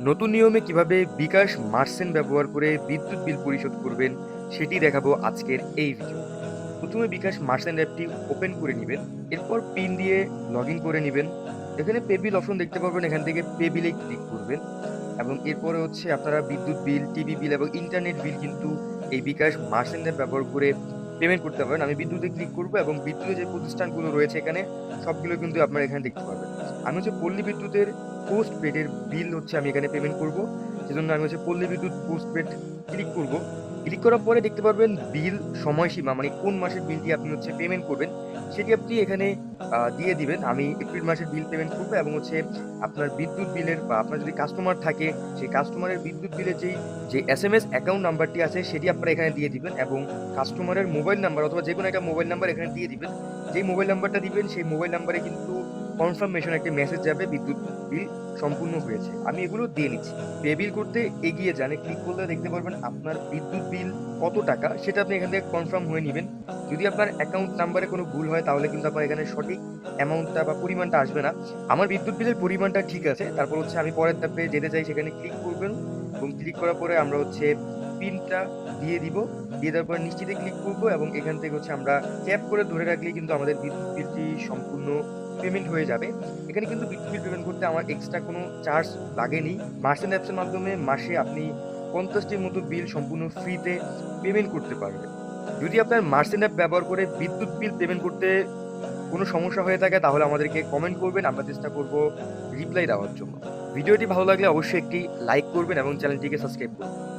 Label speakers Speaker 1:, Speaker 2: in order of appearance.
Speaker 1: নতুন নিয়মে কিভাবে বিকাশ মার্চেন্ট ব্যবহার করে বিদ্যুৎ বিল পরিশোধ করবেন সেটি দেখাবো আজকের এই ভিডিওতে। প্রথমে বিকাশ মার্চেন্ট অ্যাপটি ওপেন করে নেবেন। এরপর পিন দিয়ে লগ ইন করে নেবেন। এখানে পে বিল অপশন দেখতে পাবেন, এখান থেকে পে বিলে ক্লিক করবেন এবং এরপরে হচ্ছে আপনারা বিদ্যুৎ বিল, টিভি বিল এবং ইন্টারনেট বিল কিন্তু এই বিকাশ মার্চেন্ট অ্যাপ ব্যবহার করে পেমেন্ট করতে পারেন। আমি বিদ্যুতে ক্লিক করব এবং বিদ্যুতের যে প্রতিষ্ঠানগুলো রয়েছে এখানে সবগুলো কিন্তু আপনারা এখানে দেখতে পাবেন। আমি হচ্ছে পল্লী বিদ্যুতের পোস্ট পেডের বিল হচ্ছে আমি এখানে পেমেন্ট করব। সেজন্য আমি হচ্ছে পল্লী বিদ্যুৎ পোস্ট পেড ক্লিক করব। ক্লিক করার পরে দেখতে পারবেন বিল সময়সীমা, মানে কোন মাসের বিলটি আপনি হচ্ছে পেমেন্ট করবেন সেটি আপনি এখানে দিয়ে দিবেন। আমি এপ্রিল মাসের বিল পেমেন্ট করব এবং হচ্ছে আপনার বিদ্যুৎ বিলের বা আপনার যদি কাস্টমার থাকে সেই কাস্টমারের বিদ্যুৎ বিলের যে এসএমএস অ্যাকাউন্ট নাম্বারটি আছে সেটি আপনারা এখানে দিয়ে দিবেন এবং কাস্টমারের মোবাইল নাম্বার অথবা যেকোনো একটা মোবাইল নাম্বার এখানে দিয়ে দিবেন। যেই মোবাইল নাম্বারটা দিবেন সেই মোবাইল নাম্বারে কিন্তু কনফার্মেশন একটা মেসেজ যাবে বিদ্যুৎ বিল সম্পূর্ণ হয়েছে। আমি এগুলো দিয়ে নিচ্ছি। পে বিল করতে এগিয়ে যান, ক্লিক করলে দেখতে পারবেন আপনার বিদ্যুৎ বিল কত টাকা সেটা আপনি এখান থেকে কনফার্ম হয়ে নিবেন। যদি আপনার অ্যাকাউন্ট নাম্বারে কোনো ভুল হয় তাহলে কিন্তু আপনার এখানে সঠিক অ্যামাউন্টটা বা পরিমাণটা আসবে না। আমার বিদ্যুৎ বিলের পরিমাণটা ঠিক আছে। তারপর হচ্ছে আমি পরের ধাপে যেতে চাই, সেখানে ক্লিক করবেন এবং ক্লিক করার পরে আমরা হচ্ছে পিনটা দিয়ে দিব। দিয়ে দেওয়ার পরে নিশ্চিতে ক্লিক করব এবং এখান থেকে হচ্ছে আমরা ট্যাপ করে ধরে রাখলেই কিন্তু আমাদের বিদ্যুৎ বিলটি সম্পূর্ণ পেমেন্ট হয়ে যাবে। এখানে কিন্তু বিদ্যুৎ বিল পেমেন্ট করতে আমার এক্সট্রা কোনো চার্জ লাগেনি। মার্চেন্ট অ্যাপসের মাধ্যমে মাসে আপনি ৫০টির মতো বিল সম্পূর্ণ ফ্রিতে পেমেন্ট করতে পারবেন। যদি আপনার মার্চেন্ট অ্যাপ ব্যবহার করে বিদ্যুৎ বিল পেমেন্ট করতে কোনো সমস্যা হয়ে থাকে তাহলে আমাদেরকে কমেন্ট করবেন, আমরা চেষ্টা করব রিপ্লাই দেওয়ার জন্য। ভিডিওটি ভালো লাগলে অবশ্যই একটি লাইক করবেন এবং চ্যানেলটিকে সাবস্ক্রাইব করবেন।